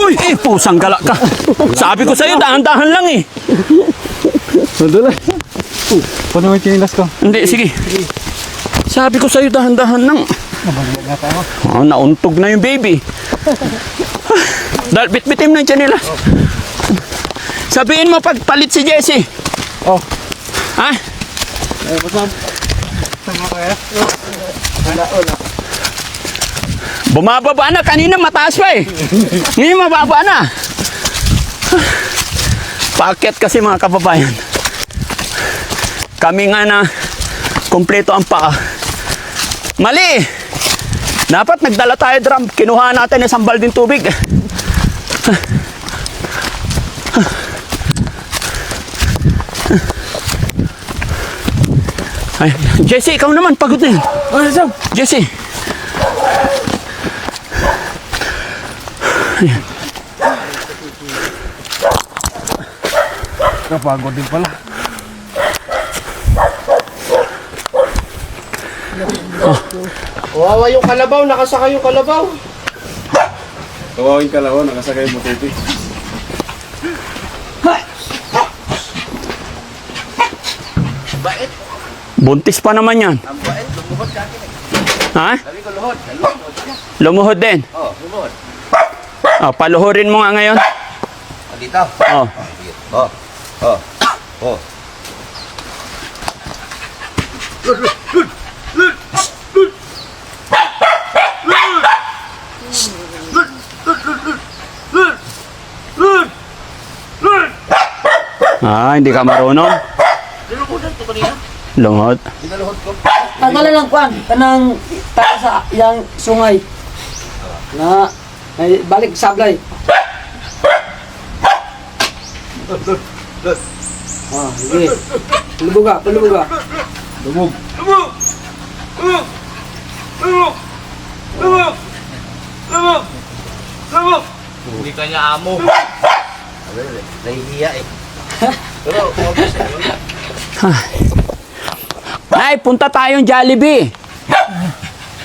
Uy, pusang gala ka. Sabi ko sa'yo, dahan-dahan lang eh. Madala. Paano mo yung chinilas ko? Hindi, sige. Sabi ko sa'yo, dahan-dahan lang. Nabaligan na tayo. Oh, nauntog na yung baby. Dahil bit-bitim na yung tiyanila. Sabihin mo pagpalit si Jessie. Oh. Ha? Ay, pasam. Sama kaya? Wala. Bumababa na. Kanina mataas pa eh. Ngayon mababa na. Paakyat kasi mga kababayan. Kami nga na kumpleto ang paa. Mali! Dapat nagdala tayo drum. Kinuha natin isang balding tubig. Ay, Jessie, ikaw naman. Pagod na yun. Jessie. Ayan. Napagod din pala. Wawa yung kalabaw, nakasakay yung kalabaw. Kawawin ka lang, nakasakay mo titi. Bait. Buntis pa naman yan. Ang bait, lumuhod ka akin eh. Ha? Sabi ko luhod, luhod ka. Lumuhod din. Oh, lumuhod. Oh, paluhurin mo nga ngayon. Dito. Oh. Oh, oh, oh. Ah, hindi ka marunong. Luluhodan ko kanina. Lumuhod. Dinaluhod ko. Tanggalan ng kwan, kanang tayo sa yang sungay. Na, ay, balik sablay. Ah, sige. Palubog ka, palubog ka. Lumog. Hindi ka niya amo. Nahihiya eh. Pero, obvious eh. Ay, punta tayong Jollibee.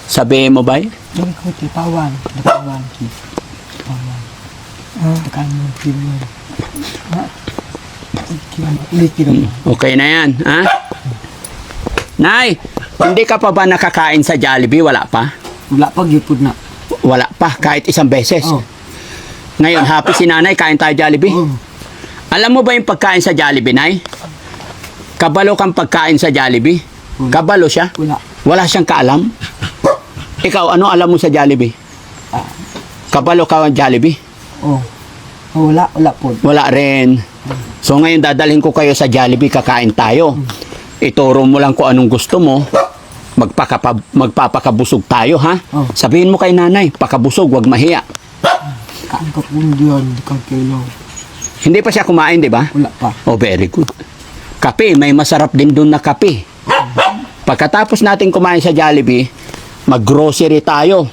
Sabihin mo ba yun? Dari ko tipawan, tipawan. Tekan mo, tipawan. Ulit kira. Okay na yan, ha? Nay, hindi ka pa ba nakakain sa Jollibee? Wala pa? Wala pa gipod na. Wala pa, kahit isang beses. Oh. Ngayon, happy si nanay, kain tayo Jollibee. Oh. Alam mo ba yung pagkain sa Jollibee, Nay? Kabalo kang pagkain sa Jollibee? Kabalo siya? Wala. Wala siyang kaalam? Ikaw, ano alam mo sa Jollibee? Kabalo ka ang Jollibee? Oh. Oh, wala po. Wala rin. So ngayon dadalhin ko kayo sa Jollibee, kakain tayo. Ituro mo lang kung anong gusto mo. Magpapakabusog tayo, ha? Oh. Sabihin mo kay nanay, pakabusog, wag mahiya. Kaan ka po diyan, di ka kailaw. Hindi pa siya kumain, di ba? Wala pa. Oh, very good. Kape, may masarap din doon na kape. Pagkatapos natin kumain sa Jollibee, mag-grocery tayo.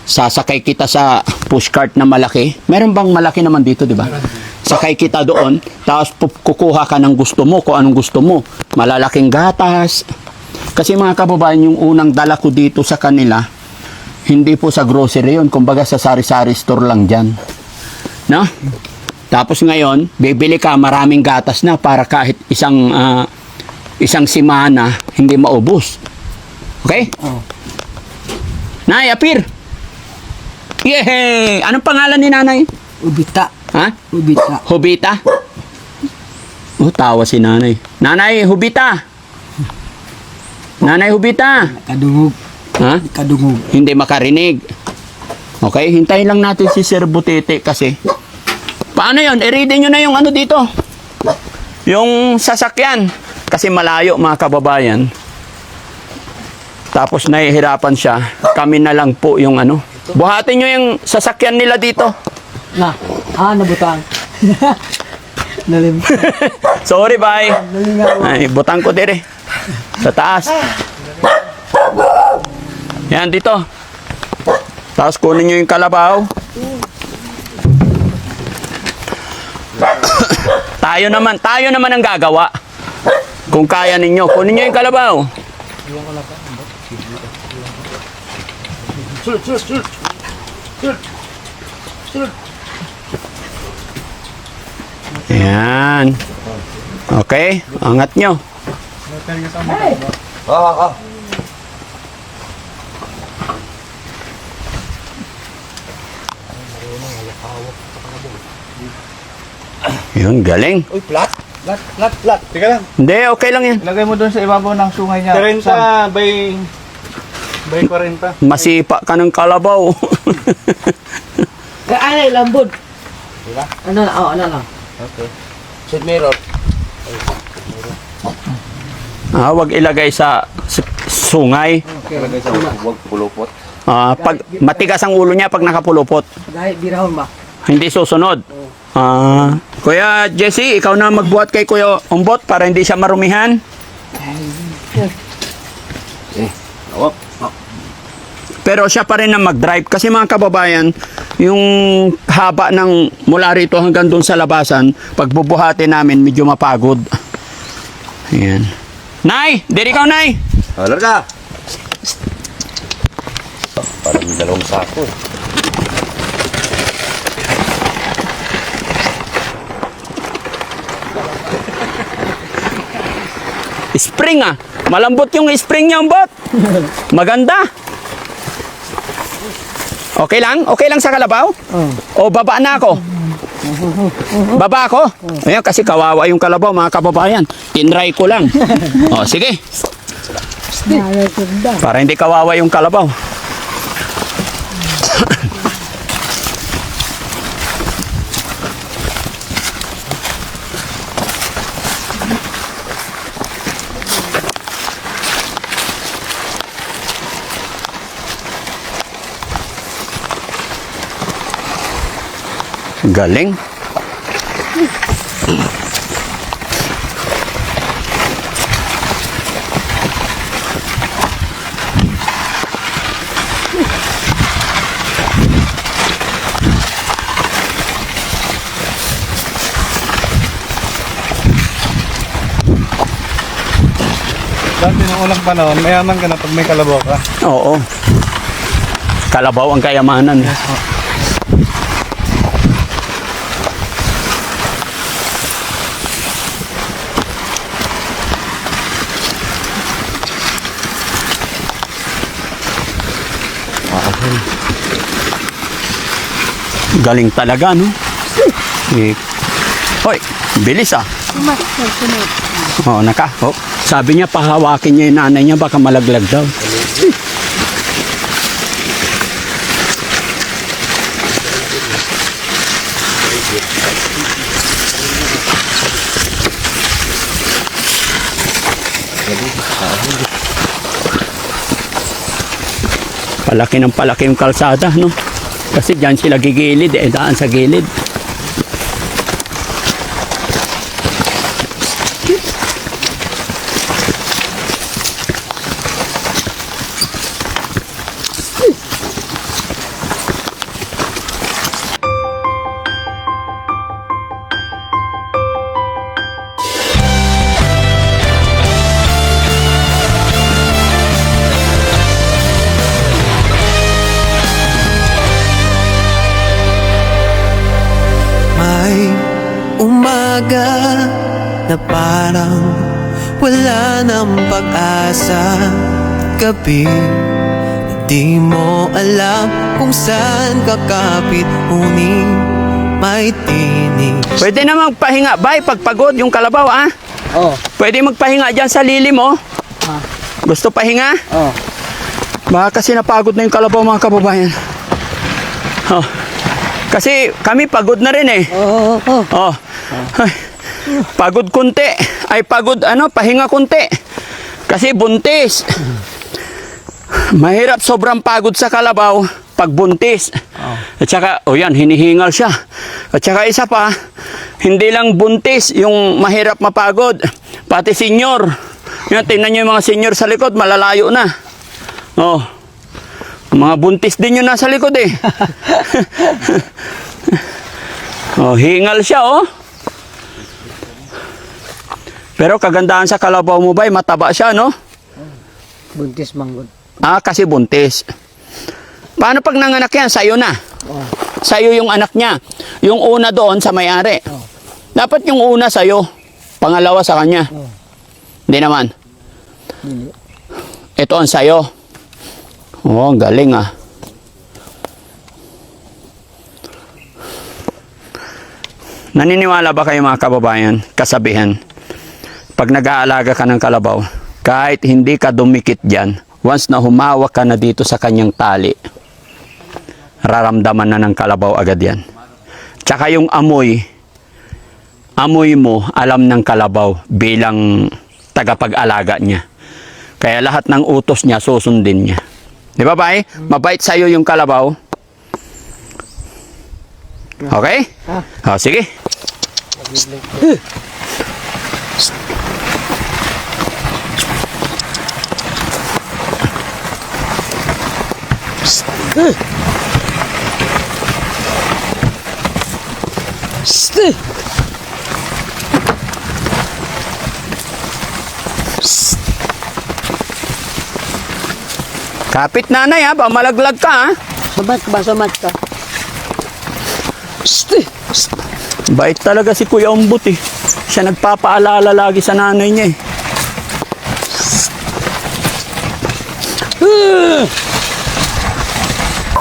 Sasakay kita sa pushcart na malaki. Meron bang malaki naman dito, di ba? Sakay kita doon, tapos kukuha ka ng gusto mo, kung anong gusto mo. Malalaking gatas. Kasi mga kababayan, yung unang dala ko dito sa kanila, hindi po sa grocery yun, kumbaga sa sari-sari store lang dyan. No? Tapos ngayon, bibili ka, maraming gatas na para kahit isang simana, hindi maubos. Okay? Oh. Nay, apir! Yehey! Anong pangalan ni nanay? Ubita. Ha? Ubita. Hubita? Oh, tawa si nanay. Nanay, Hubita! Nanay, Hubita! Kadungog. Ha? Kadungog. Hindi makarinig. Okay, hintayin lang natin si Sir Butete kasi. Paano yun? I-ready nyo na yung ano dito. Yung sasakyan. Kasi malayo mga kababayan. Tapos nahihirapan siya. Kami na lang po yung ano. Buhatin nyo yung sasakyan nila dito. Na. Nabutang. Nalim. Sorry, bye. Nalingaw. Ay, butang ko dire. Sa taas. Yan, dito. Tapos kunin nyo yung kalabaw. tayo naman ang gagawa. Kung kaya ninyo, kunin nyo yung kalabaw. Ayan. Okay, angat nyo. Oh. Yun, galing. Uy, flat. Lat. Teka lang. Hindi, okay lang yan. Ilagay mo doon sa ibabaw ng sungay niya. 30 by 40. Masipa ka ng kalabaw. Kaanay, lambod. Diba? Ano lang. Okay. Set mirror. Wag ilagay sa sungay. Ilagay sa huwag pulupot. Pag matigas ang ulo niya pag nakapulupot. Dahil birahon ba? Hindi susunod. Kuya Jesse, ikaw na magbuhat kay Kuya Umbot para hindi siya marumihan. Hawak. Pero siya pa rin na mag-drive kasi mga kababayan, yung haba ng mula rito hanggang doon sa labasan, pagbubuhatin namin medyo mapagod. Ayan. Nay! Diri ka, Nay! Halar ka. Parang may dalawang sako. Spring malambot yung spring niya, Umbot. Maganda. Okay lang? Okay lang sa kalabaw? O baba na ako? Baba ako? Ayan, kasi kawawa yung kalabaw, mga kababayan. Tinry ko lang. Sige. Para hindi kawawa yung kalabaw. Galing. Dati nung unang panahon, mayaman ka na pag may kalabaw ka. Oo. Kalabaw ang kayamanan. Galing talaga, no? Hoy, bilis Sabi niya, pahawakin niya yung nanay niya, baka malaglag daw. Palaki ng palaki yung kalsada, no? Kasi dyan sila gigilid, daan sa gilid. Umaga na parang wala ng pag-asa. Gabi na di mo alam kung saan kakapit. Uning may tinig. Pwede na magpahinga, bay, pagpagod yung kalabaw, Pwede magpahinga dyan sa lilim, Gusto pahinga? Baka kasi napagod na yung kalabaw, mga kababayan. Kasi kami pagod na rin Ay, pagod kunti. Pahinga kunti. Kasi buntis. Mahirap sobrang pagod sa kalabaw pag buntis. At saka, yan, hinihingal siya. At saka isa pa, hindi lang buntis yung mahirap mapagod. Pati senior. Yan, tingnan nyo yung mga senior sa likod, malalayo na. Mga buntis din yun nasa likod hingal siya Pero kagandahan sa kalabaw mo ba, mataba siya, no? Buntis manggod. Kasi buntis. Paano pag nanganak yan? Sa'yo na. Sa'yo yung anak niya. Yung una doon sa may-ari. Dapat yung una sa'yo, pangalawa sa kanya. Hindi naman. Ito ang sa'yo. Oh, galing ah. Naniniwala ba kayo mga kababayan, kasabihan, pag nag-aalaga ka ng kalabaw, kahit hindi ka dumikit dyan, once na humawak ka na dito sa kanyang tali, raramdaman na ng kalabaw agad yan. Tsaka yung amoy mo, alam ng kalabaw bilang tagapag-alaga niya. Kaya lahat ng utos niya, susundin niya. Di ba, bay? Mabait sa'yo yung kalabaw. Okay? O, sige. Kapit nanay ha, ba malaglag ka ha. Samat ka ba? Samat ka. Bait talaga si Kuya Umbut eh. Siya nagpapaalala lagi sa nanay niya eh.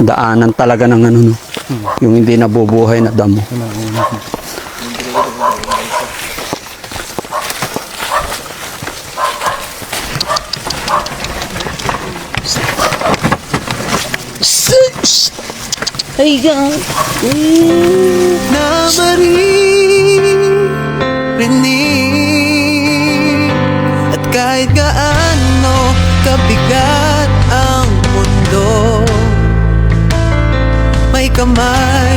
Daanan talaga ng ano no. Yung hindi nabubuhay na damo. Ay, na maririnig. At kahit gaano kabigat ang mundo, may kamay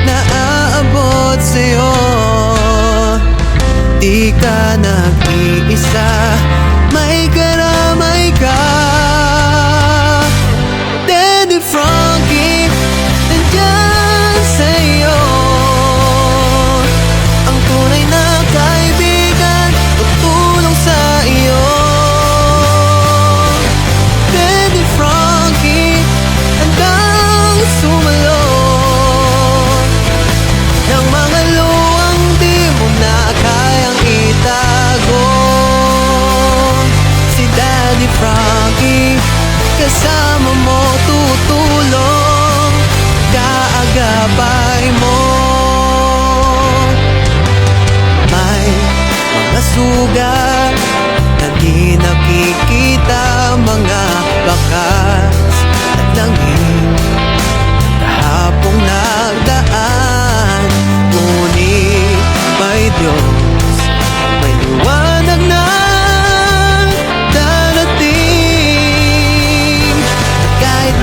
na aabot sa'yo. Di ka nag-iisa, may karamay ka. Daddy Frankie, nandyan sa'yo. Ang tunay na kaibigan, tutulong sa iyo. Daddy Frankie, handang sumalo ng mga luwang di mo na kayang itago. Si Daddy Frankie, kasama mo tutulong, kaagapay mo. May mga sugat na di nakikita, mga bakas at langit kahapong nagdaan. Ngunit may Diyos, may liwanag na darating. Kahit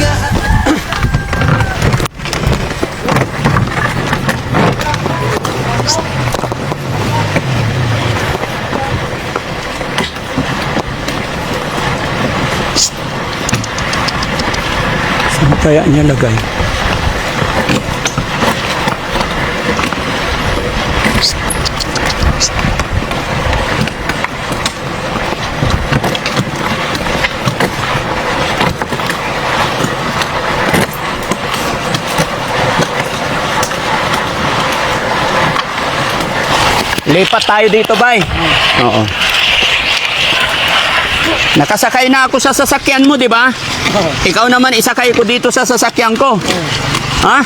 Saan kaya niya lagay? Lipat tayo dito, bay. Oo. Nakasakay na ako sa sasakyan mo, di ba? Ikaw naman isakay ko dito sa sasakyan ko. Ha?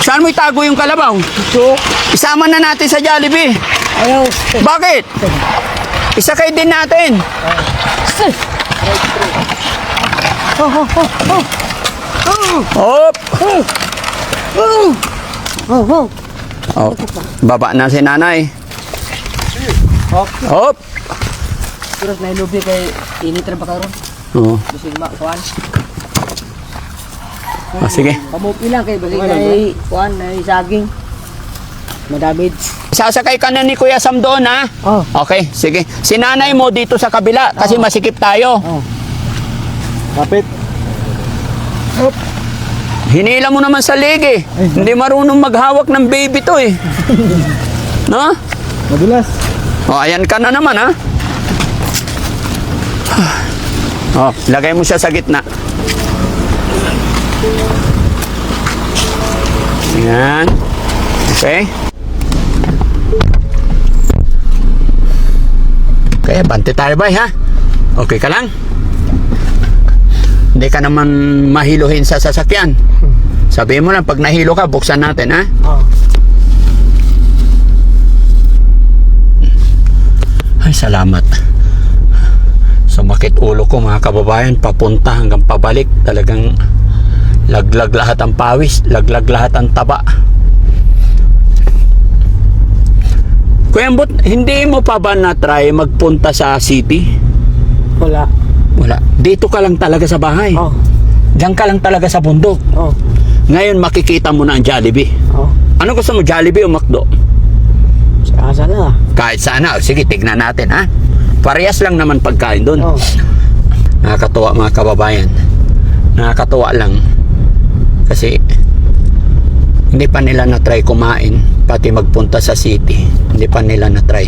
Saan mo itago yung kalabaw? Isama na natin sa Jollibee. ayaw. Bakit? Isakay din natin. Hop! Oh, baba na si nanay. Hop! Terus na ilubi kay init rin pa karon. Oo. Bisig kuan. Sige. Pamupi lang kay balik kay kuan na saging. Madamage. Sasakay ka na ni Kuya Sam doon, ha? Oh. Okay, sige. Si nanay mo dito sa kabila kasi masikip tayo. Kapit. Hinila mo naman sa leg eh. Hindi marunong maghawak ng baby to eh. No? Madulas. O, ayan ka na naman, ha? O, lagay mo siya sa gitna. Ayan. Okay. Kaya bante tayo bay ha? Okay ka lang? Hindi ka naman mahiluhin sa sasakyan. Sabihin mo lang, pag nahilo ka, buksan natin ha? Oo. Ay, salamat. Sumakit ulo ko mga kababayan, papunta hanggang pabalik. Talagang laglag lahat ang pawis, laglag lahat ang taba. Kuya Ambot, hindi mo pa ba na-try magpunta sa city? Wala. Wala. Dito ka lang talaga sa bahay. Oo. Diyan ka lang talaga sa bundok. Oo. Ngayon makikita mo na ang Jollibee. Oo. Ano gusto mo, Jollibee o McDo? Asa na. Kahit sana. Sige, tignan natin ha. Parehas lang naman pagkain doon. Oo. Nakakatuwa mga kababayan. Nakakatuwa lang. Kasi hindi pa nila na-try kumain. Pati magpunta sa city. Hindi pa nila na-try.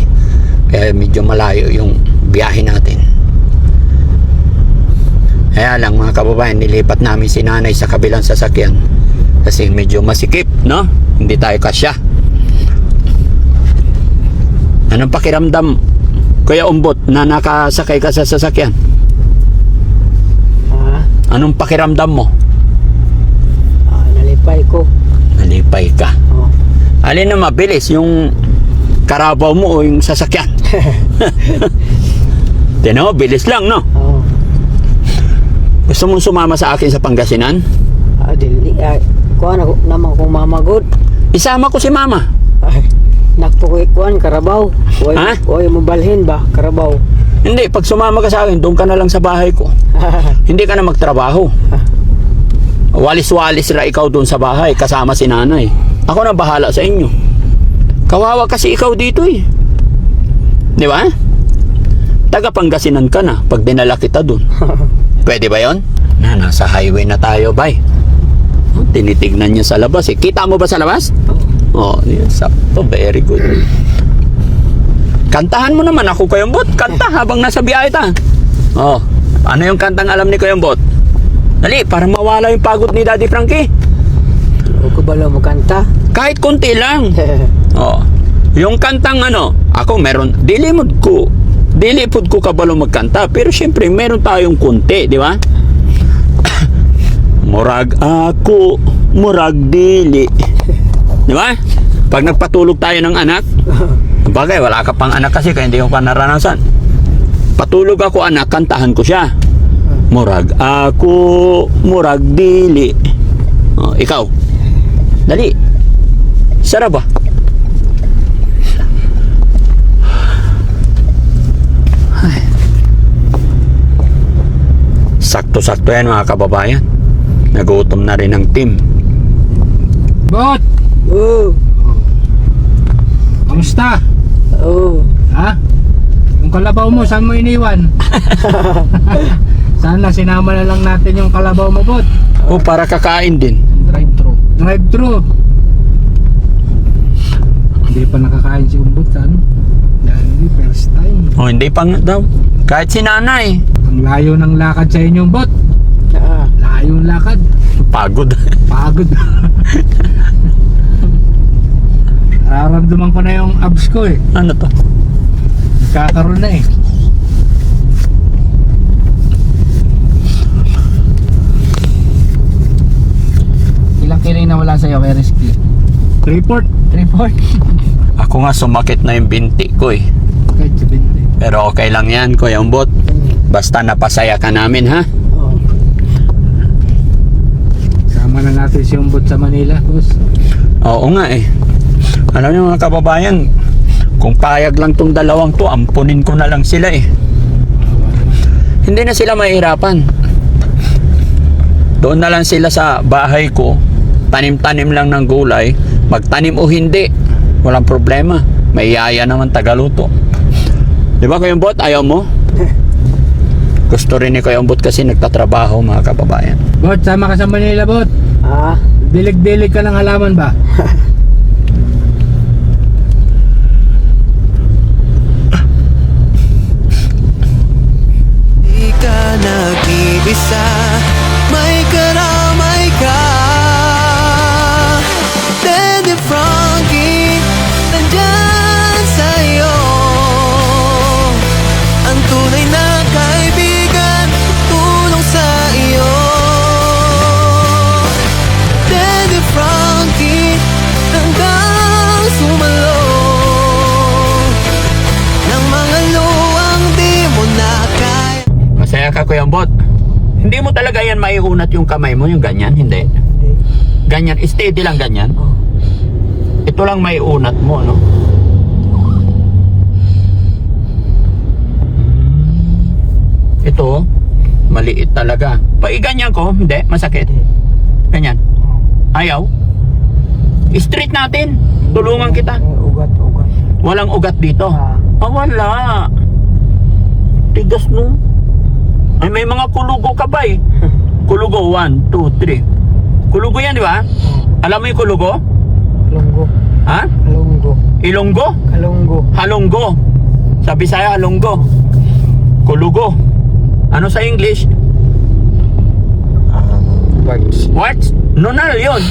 Kaya medyo malayo yung biyahe natin. Kaya lang mga kababayan, nilipat namin si nanay sa kabilang sasakyan. Kasi medyo masikip, no? Hindi tayo kasya. Anong pakiramdam, Kuya Umbot, na nakasakay ka sa sasakyan? Anong pakiramdam mo? Nalipay ko. Nalipay ka. Oo. Alin na mabilis, yung karabaw mo o yung sasakyan? Tinan mo, bilis lang, no? Oo. Gusto mong sumama sa akin sa Pangasinan? Dili. Kuha na naman kung mamagod. Isama ko si Mama. Nakpukuikuan, karabaw. Ha? Huwag mo balhin ba, karabaw. Hindi, pag sumama ka sa akin, doon ka na lang sa bahay ko. Hindi ka na magtrabaho. Walis-walis ra ikaw doon sa bahay, kasama si nanay. Ako na bahala sa inyo. Kawawa kasi ikaw dito eh. Di ba? Taga Pangasinan ka na pag dinala kita doon. Pwede ba yon? Nasa highway na tayo, bay. Tinitignan niya sa labas eh. Kita mo ba sa labas? Oh, yes. Sakto, very good. Kantahan mo naman ako, Kuya Bot. Kanta habang nasa biyahe ta. Oh, ano yung kantang alam ni Kuya Bot? Dali, para mawala yung pagod ni Daddy Frankie. Huwag ko ba lang magkanta? Kahit konti lang. Oh, yung kantang ano, ako meron, dili pod ko kabalo magkanta, pero syempre meron tayong kunti, di ba? Murag ako, murag dili. Di ba? Pag nagpatulog tayo ng anak, bagay, wala ka pang anak kasi kaya hindi ko pa naranasan. Patulog ako anak, kantahan ko siya. Murag ako, murag dili. Oh, ikaw. Dali. Sarap ba? Sakto-sakto yan mga kababayan. Nagutom na rin ang team. Bot! Oo. Kamusta? Oo. Ha? Yung kalabaw mo, saan mo iniwan? Sana sinama na lang natin yung kalabaw mo, Bot. O para kakain din. Drive-thru. Drive-thru. Hindi pa nakakain si Umbot, ano? Yan, first time. O hindi pa nga daw. Kahit si nanay. Ang layo ng lakad sa inyo, Bot. Layo ng lakad. Pagod. Pagod. Nararamdaman ko na yung abs ko eh. Ano to? Nagkakaroon na eh. Ilang kilo yung nawala sa'yo kay Rizky? 3-4. Ako nga sumakit na yung binti ko eh. Kahit sa binte. Pero okay lang yan, Kuya Umbot. Basta napasaya ka namin, ha? Oo. Sama na natin si Umbot sa Manila, boss. Oo nga eh. Alam niyo mga kababayan, kung payag lang tong dalawang to, ampunin ko na lang sila eh. Hindi na sila mahihirapan. Doon na lang sila sa bahay ko, tanim-tanim lang ng gulay, magtanim o hindi, walang problema. May yaya naman tagaluto. Di ba Kuya Umbot, ayaw mo? Gusto rin ni Kuya Umbot kasi nagtatrabaho mga kababayan. Bot, sama ka sa Manila, Bot. Dilig-dilig ka ng halaman ba? Di ka nag-iisa, may karamay ka. Daddy Frankie, nandyan Kuya Ambot, hindi mo talaga yan maiunat yung kamay mo, yung ganyan, hindi. Hindi. Ganyan, steady lang ganyan. Oh. Ito lang maiunat mo, no? Ito, maliit talaga. Paiganyan ko, hindi, masakit. Ganyan. Ayaw. Straight natin. Tulungan kita. Ugat. Walang ugat dito. Ah. Wala. Tigas no. Ay, may mga kulugo ka ba eh? Kulugo, 1, 2, 3. Kulugo yan, di ba? Alam mo yung kulugo? Kalunggo. Ha? Kalunggo. Ilonggo? Kalunggo. Halonggo. Sa Bisaya, halonggo. Kulugo. Ano sa English? Words. What? Nunal yun.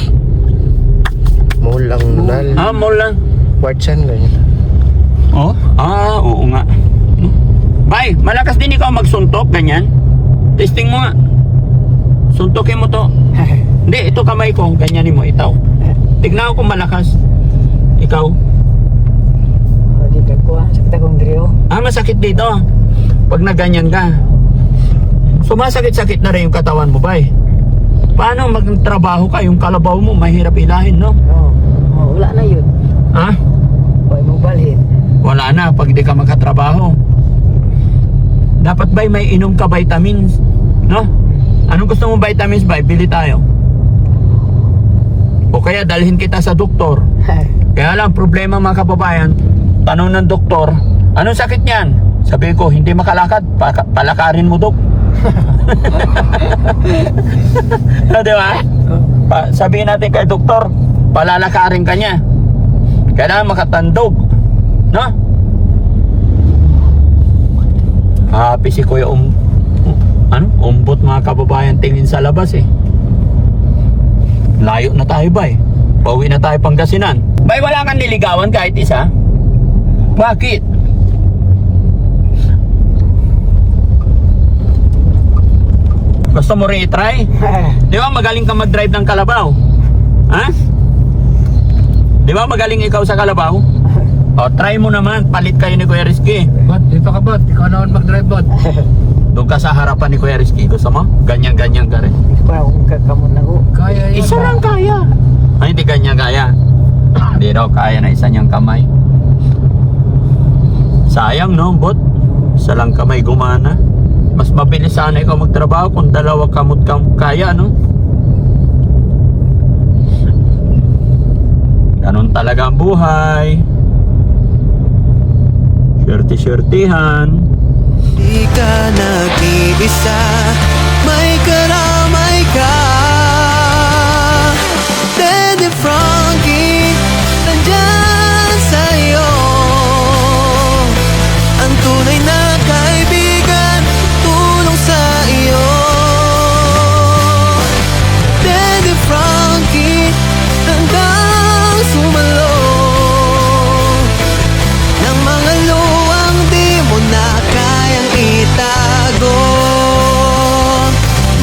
Mulang nal. Mo lang. Words yan, ganyan. Oh? Oo nga. Bay, malakas din ikaw magsuntok, ganyan. Testing mo nga. Suntokin mo to. Hindi, ito kamay ko, ganyanin mo, itaw. Tignan ko kung malakas. Ikaw. Dito ko sakit akong drio. Masakit dito. Pag naganyan ka. Sumasakit-sakit na rin yung katawan mo, bay. Paano magtrabaho ka? Yung kalabaw mo, mahirap ilahin, no? Wala na yun. Ha? Huwag mo balhin. Wala na pag di ka makatrabaho. Dapat bay may inom ka vitamins, no? Anong gusto mong vitamins, bay? Bili tayo. O kaya dalhin kita sa doktor. Kaya lang problema mga kababayan, tanong ng doktor, anong sakit niyan? Sabi ko, hindi makalakad, palakarin mo, dok. Di ba? Sabihin natin kay doktor, palalakarin ka niya. Kailangan makatandog, no? Happy si Kuya umbot mga kababayan tingin sa labas eh. Layo na tayo, bay. Pauwi na tayo Pangasinan. Bay, wala kang niligawan kahit isa? Bakit? Gusto mo rin i-try? Di ba magaling ka mag-drive ng kalabaw? Ha? Di ba magaling ikaw sa kalabaw? O, try mo naman. Palit kayo ni Kuya Rizky. Bot, dito ka bot. Ikaw naman mag-drive bot. Doon ka sa harapan ni Kuya Rizky. Gusto mo? Ganyan-ganyan ka rin. Hindi ko parang kakamon na ko. Kaya yun. Isa lang kaya. Ay, hindi ganyan kaya. Hindi raw kaya na isa niyang kamay. Sayang, no, bot? Isa lang kamay gumana. Mas mabilis sana ikaw magtrabaho kung dalawa kamot kaya, no? Ganun talaga ang buhay. Swerte-swertihan. Di ka nag-iisa, may karamay ka. Daddy Frankie, nandyan sa'yo. Ang tunay na kaibigan, tulong sa iyo. Daddy Frankie, hanggang sumalo. Ng mga luwang di mo na kayang itago.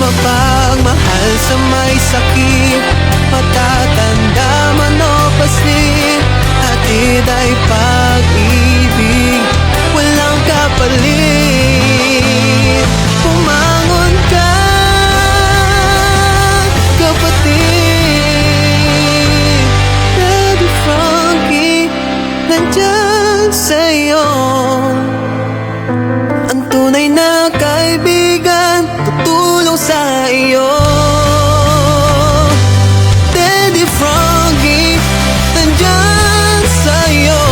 Mapagmahal sa may sakit, matatanda man o paslit. Hatid ay pag-ibig, walang kapalit. Pumangon ka, kapatid. Daddy Frankie, nandyan sa'yo. Ang tunay na kaibigan, tutulong sa iyo. Daddy Frankie, nandyan sa'yo.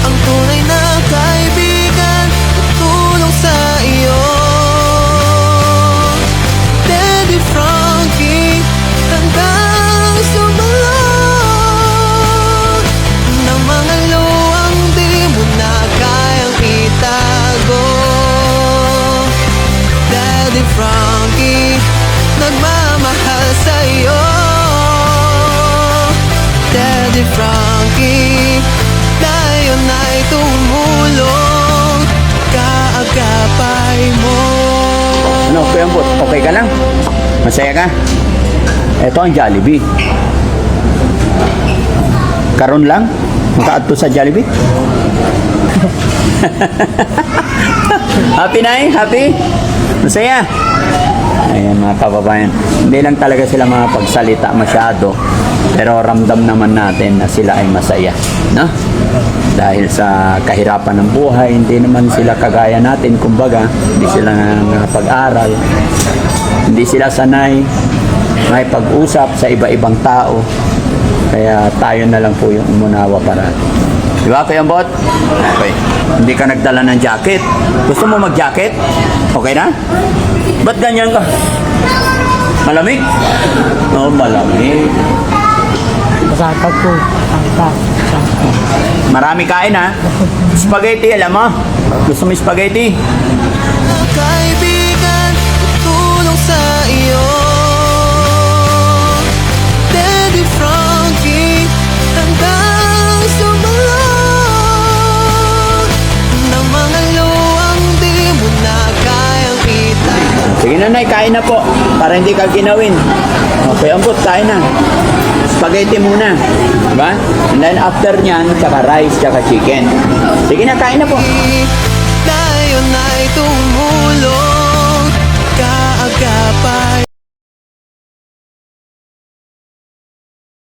Ang tunay na kaibigan, tutulong sa iyo. Daddy Frankie, hanggang sumalong. Ng mga luwang di mo na kayang itago. Daddy Frankie, nagmamahal sa'yo. Daddy Frankie, tayo na'y tumulong. Kaagapay mo. Ano, Kuya Ambot? Okay ka lang? Masaya ka? Ito ang Jollibee. Karon lang? Makaadto sa Jollibee? Happy na eh? Happy? Masaya? Ayan mga kababayan. Hindi lang talaga sila mga pagsalita masyado. Pero ramdam naman natin na sila ay masaya. No? Dahil sa kahirapan ng buhay, hindi naman sila kagaya natin. Kumbaga, hindi sila pag-aral. Hindi sila sanay may pag-usap sa iba-ibang tao. Kaya tayo na lang po yung umunawa para. Di ba, Kuya Bot? Okay. Hindi ka nagdala ng jacket. Gusto mo mag-jacket? Okay na? Ba't ganyan ka? Malamig? Oo, malamig. Masakag po. Marami kain ha? Spaghetti, alam mo? Gusto mo spaghetti? Kaibigan, tutulong sa iyo. Daddy Frankie, handang sumalong ng mga luwang di mo na kayang itay. Sige nanay, kain na po. Para hindi ka ginawin. Okay, ambot, kain na. Spaghetti muna. Diba? And then after nyan, tsaka rice, tsaka chicken. Sige na, kain na po. Tayo na'y tumulong kaagapan.